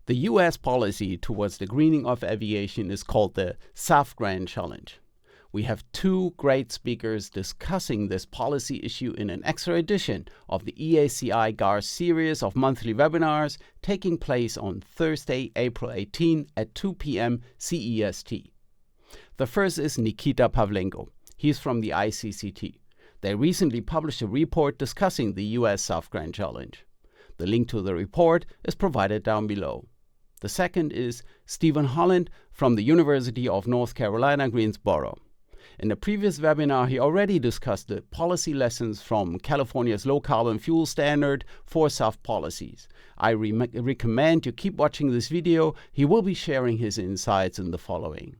The US policy towards the greening of aviation is called the SAF Grand Challenge. We have two great speakers discussing this policy issue in an extra edition of the EACI GARS series of monthly webinars taking place on Thursday, April 18 at 2 p.m. CEST. The first is Nikita Pavlenko. He's from the ICCT. They recently published a report discussing the US SAF Grand Challenge. The link to the report is provided down below. The second is Stephen Holland from the University of North Carolina, Greensboro. In the previous webinar, he already discussed the policy lessons from California's low-carbon fuel standard for SAF policies. I recommend you keep watching this video. He will be sharing his insights in the following.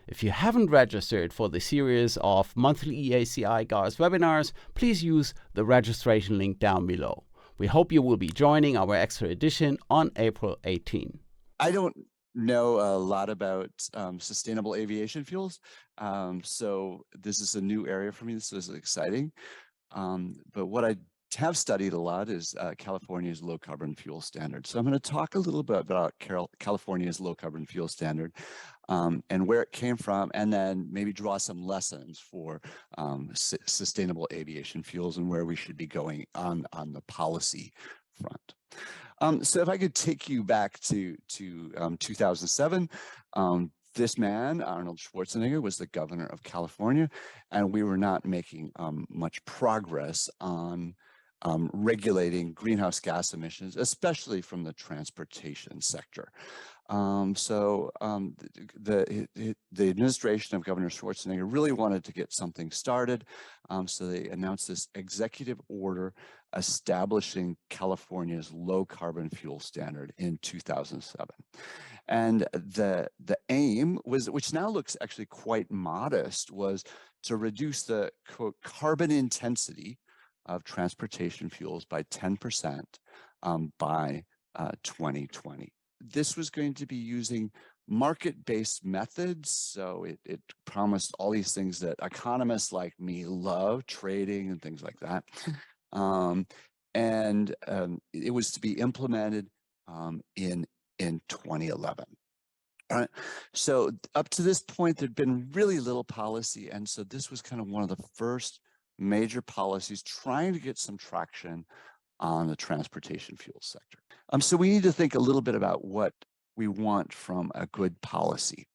If you haven't registered for the series of monthly EACI GARS webinars, please use the registration link down below. We hope you will be joining our extra edition on April 18. I don't know a lot about sustainable aviation fuels, so this is a new area for me. This is exciting, but what I have studied a lot is California's low carbon fuel standard. So I'm going to talk a little bit about California's low carbon fuel standard and where it came from, and then maybe draw some lessons for sustainable aviation fuels and where we should be going on the policy front. So if I could take you back to 2007, this man, Arnold Schwarzenegger, was the governor of California, and we were not making much progress on regulating greenhouse gas emissions, especially from the transportation sector. The administration of Governor Schwarzenegger really wanted to get something started, so they announced this executive order establishing California's low carbon fuel standard in 2007. And the aim was, which now looks actually quite modest, was to reduce the quote, carbon intensity of transportation fuels by 10% by 2020. This was going to be using market-based methods. So it promised all these things that economists like me love, trading and things like that. It was to be implemented in 2011. All right. So up to this point, there'd been really little policy. And so this was kind of one of the first major policies trying to get some traction on the transportation fuel sector. So we need to think a little bit about what we want from a good policy.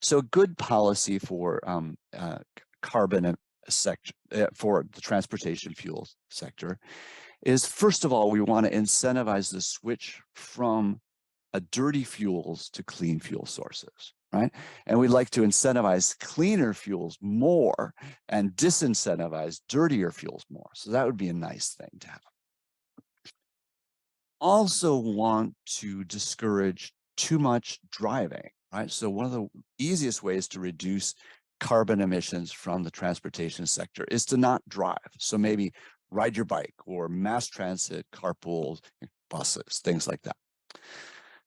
So good policy for carbon sector, for the transportation fuel sector is, first of all, we want to incentivize the switch from dirty fuels to clean fuel sources, right? And we'd like to incentivize cleaner fuels more and disincentivize dirtier fuels more. So that would be a nice thing to have. Also want to discourage too much driving, right? So one of the easiest ways to reduce carbon emissions from the transportation sector is to not drive. So maybe ride your bike or mass transit, carpools, buses, things like that.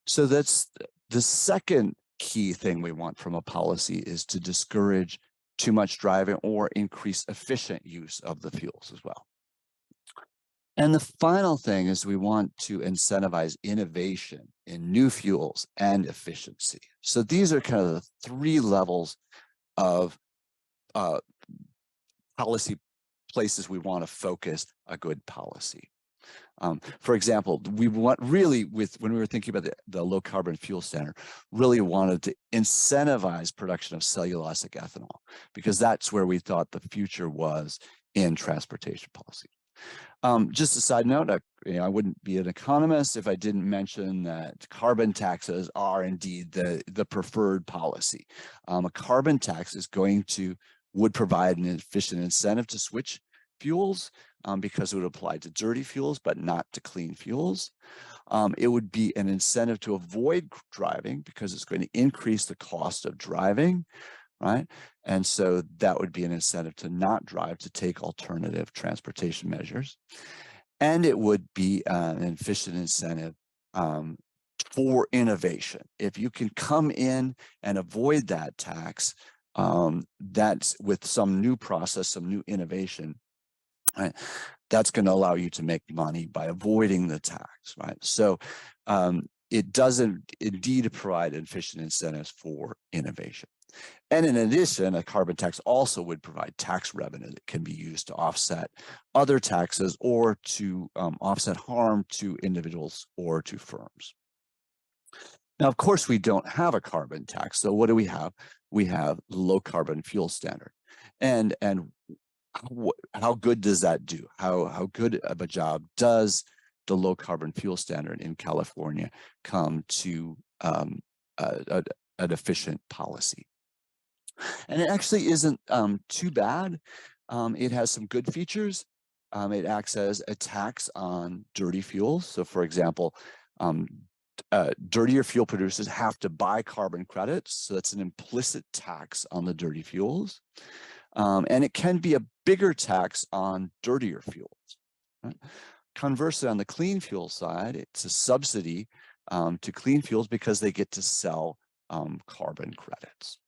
So that's the second key thing we want from a policy, is to discourage too much driving or increase efficient use of the fuels as well. And the final thing is we want to incentivize innovation in new fuels and efficiency. So these are kind of the three levels of policy places we want to focus a good policy. For example, we want really, when we were thinking about the low carbon fuel standard, really wanted to incentivize production of cellulosic ethanol, because that's where we thought the future was in transportation policy. Just a side note, I wouldn't be an economist if I didn't mention that carbon taxes are indeed the preferred policy. A carbon tax would provide an efficient incentive to switch fuels, because it would apply to dirty fuels, but not to clean fuels. It would be an incentive to avoid driving, because it's going to increase the cost of driving, right? And so that would be an incentive to not drive, to take alternative transportation measures. And it would be an efficient incentive for innovation. If you can come in and avoid that tax, that's with some new process, some new innovation, right? That's going to allow you to make money by avoiding the tax, right? So it doesn't indeed provide efficient incentives for innovation. And in addition, a carbon tax also would provide tax revenue that can be used to offset other taxes or to offset harm to individuals or to firms. Now, of course, we don't have a carbon tax. So what do we have? We have the low carbon fuel standard. And how good does that do? How good of a job does the low carbon fuel standard in California come to an efficient policy? And it actually isn't too bad. It has some good features. It acts as a tax on dirty fuels. So for example, dirtier fuel producers have to buy carbon credits. So that's an implicit tax on the dirty fuels. And it can be a bigger tax on dirtier fuels. Right? Conversely, on the clean fuel side, it's a subsidy to clean fuels because they get to sell carbon credits.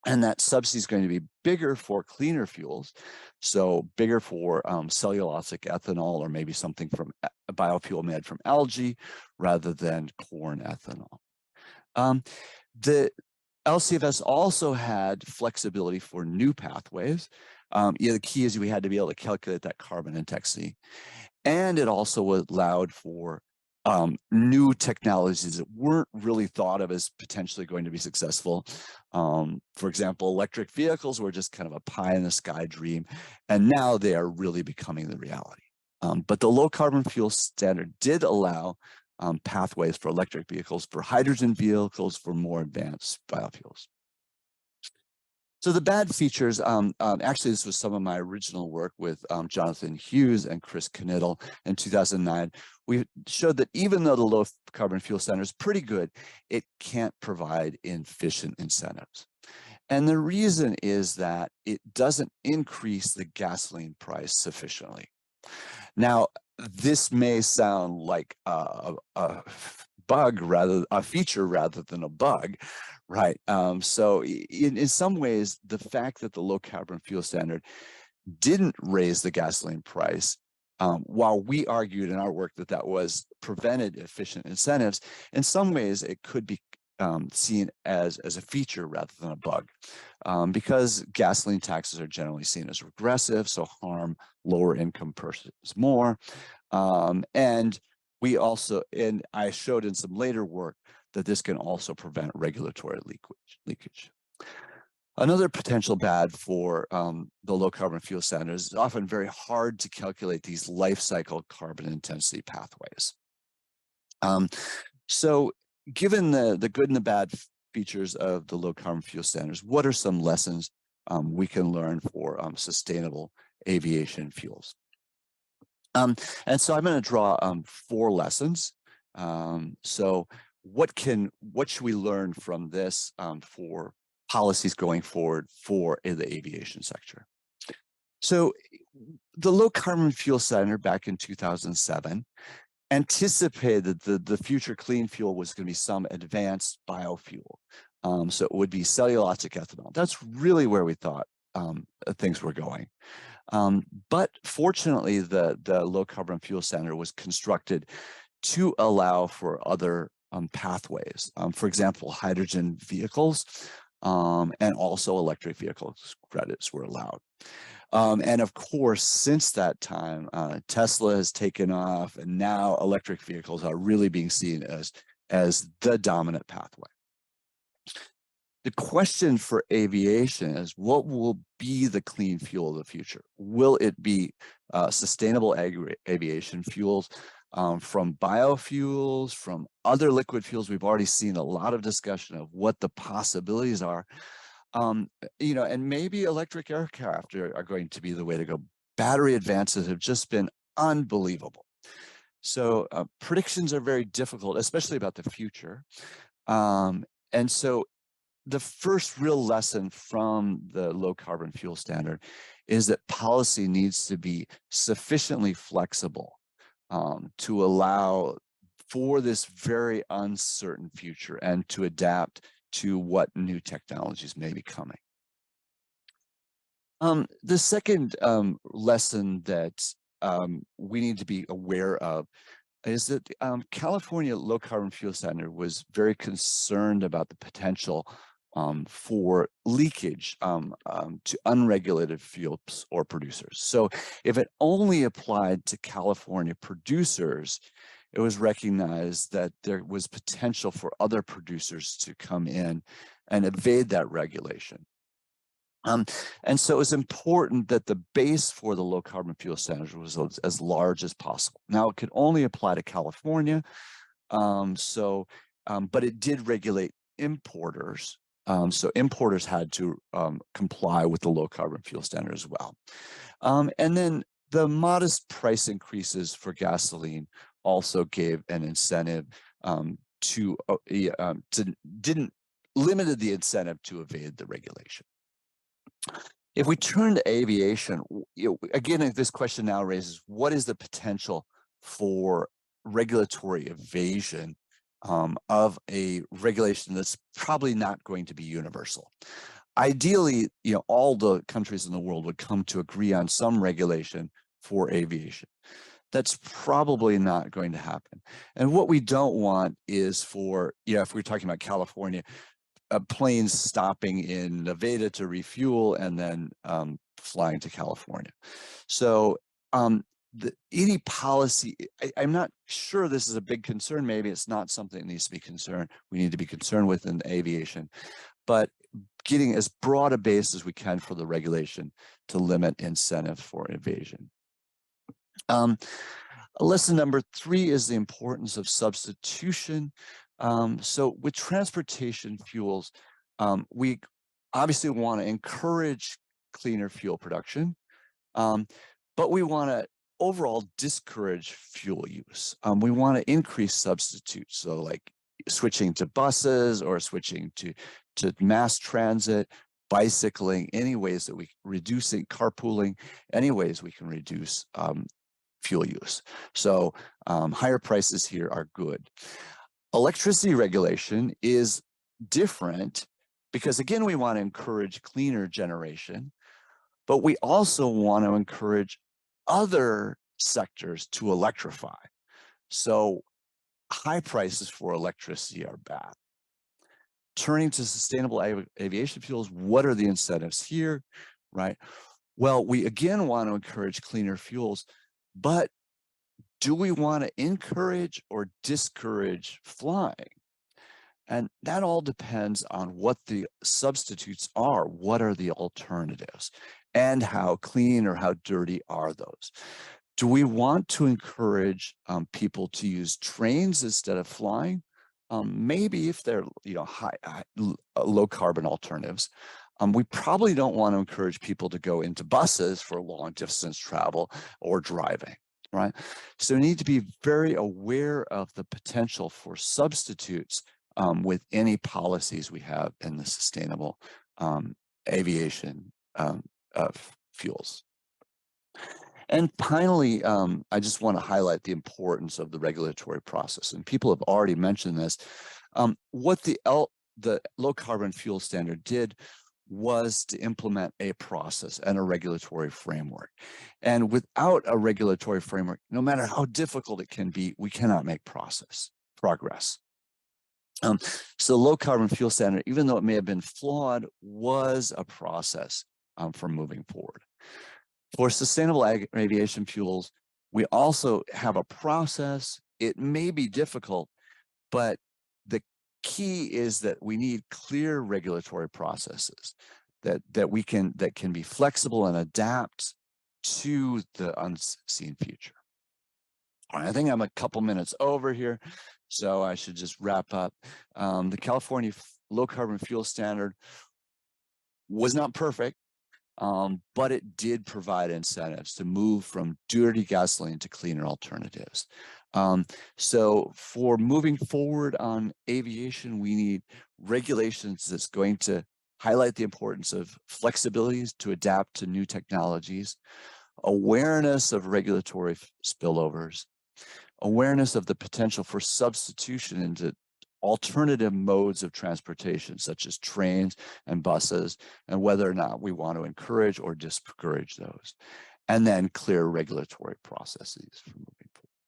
And that subsidy is going to be bigger for cleaner fuels, so bigger for cellulosic ethanol or maybe something from a biofuel made from algae rather than corn ethanol. The LCFS also had flexibility for new pathways. The key is we had to be able to calculate that carbon intensity. And it also allowed for new technologies that weren't really thought of as potentially going to be successful. For example, electric vehicles were just kind of a pie in the sky dream, and now they are really becoming the reality. But the low carbon fuel standard did allow pathways for electric vehicles, for hydrogen vehicles, for more advanced biofuels. So the bad features, actually this was some of my original work with Jonathan Hughes and Chris Knittel in 2009. We showed that even though the low carbon fuel standard is pretty good, it can't provide efficient incentives. And the reason is that it doesn't increase the gasoline price sufficiently. Now, this may sound like a feature rather than a bug, right? So in some ways, the fact that the low carbon fuel standard didn't raise the gasoline price, while we argued in our work that that was prevented efficient incentives, in some ways it could be seen as a feature rather than a bug, because gasoline taxes are generally seen as regressive, so harm lower income persons more. And we also, and I showed in some later work that this can also prevent regulatory leakage. Another potential bad for the low carbon fuel standard is it's often very hard to calculate these life cycle carbon intensity pathways. So given the good and the bad features of the low carbon fuel standards, what are some lessons we can learn for sustainable aviation fuels? And so I'm going to draw 4 lessons. So what should we learn from this for policies going forward for the aviation sector? So the low carbon fuel standard back in 2007 anticipated that the future clean fuel was going to be some advanced biofuel. So it would be cellulosic ethanol. That's really where we thought things were going. But fortunately, the low carbon fuel standard was constructed to allow for other pathways. For example, hydrogen vehicles and also electric vehicles credits were allowed. And of course, since that time, Tesla has taken off, and now electric vehicles are really being seen as the dominant pathway. The question for aviation is, what will be the clean fuel of the future? Will it be sustainable aviation fuels from biofuels, from other liquid fuels? We've already seen a lot of discussion of what the possibilities are. And maybe electric aircraft are going to be the way to go. Battery advances have just been unbelievable. So predictions are very difficult, especially about the future. And so the first real lesson from the low carbon fuel standard is that policy needs to be sufficiently flexible to allow for this very uncertain future and to adapt to what new technologies may be coming. The second lesson that we need to be aware of is that California Low Carbon Fuel Standard was very concerned about the potential for leakage to unregulated fuels or producers. So if it only applied to California producers, it was recognized that there was potential for other producers to come in and evade that regulation. And so it's important that the base for the low carbon fuel standard was as large as possible. Now, it could only apply to California, but it did regulate importers. So importers had to comply with the low carbon fuel standard as well. And then the modest price increases for gasoline also gave an incentive limited the incentive to evade the regulation. If we turn to aviation, again, this question now raises, what is the potential for regulatory evasion of a regulation that's probably not going to be universal? Ideally, all the countries in the world would come to agree on some regulation for aviation. That's probably not going to happen. And what we don't want is for, if we're talking about California, planes stopping in Nevada to refuel and then flying to California. So any policy, I'm not sure this is a big concern. Maybe it's not something that needs to be we need to be concerned with in aviation, but getting as broad a base as we can for the regulation to limit incentive for evasion. Lesson number 3 is the importance of substitution. So with transportation fuels, we obviously want to encourage cleaner fuel production, but we want to overall discourage fuel use. We want to increase substitutes, so like switching to buses or switching to mass transit, bicycling, any ways that reducing carpooling, any ways we can reduce fuel use. So higher prices here are good. Electricity regulation is different because, again, we want to encourage cleaner generation, but we also want to encourage other sectors to electrify. So high prices for electricity are bad. Turning to sustainable aviation fuels, what are the incentives here, right? Well, we again want to encourage cleaner fuels, but do we want to encourage or discourage flying? And that all depends on what the substitutes are. What are the alternatives? And how clean or how dirty are those? Do we want to encourage people to use trains instead of flying? Maybe if they're low carbon alternatives. We probably don't want to encourage people to go into buses for long distance travel or driving. Right? So we need to be very aware of the potential for substitutes with any policies we have in the sustainable aviation fuels. And finally, I just want to highlight the importance of the regulatory process. And people have already mentioned this. What the low carbon fuel standard did was to implement a process and a regulatory framework. And without a regulatory framework, no matter how difficult it can be, we cannot make progress. So low carbon fuel standard, even though it may have been flawed, was a process for moving forward. For sustainable aviation fuels, we also have a process. It may be difficult, but the key is that we need clear regulatory processes that can be flexible and adapt to the unseen future. All right, I think I'm a couple minutes over here, so I should just wrap up. The California Low Carbon Fuel Standard was not perfect, but it did provide incentives to move from dirty gasoline to cleaner alternatives. So for moving forward on aviation, we need regulations that's going to highlight the importance of flexibilities to adapt to new technologies, awareness of regulatory spillovers, awareness of the potential for substitution into alternative modes of transportation, such as trains and buses, and whether or not we want to encourage or discourage those, and then clear regulatory processes for moving forward.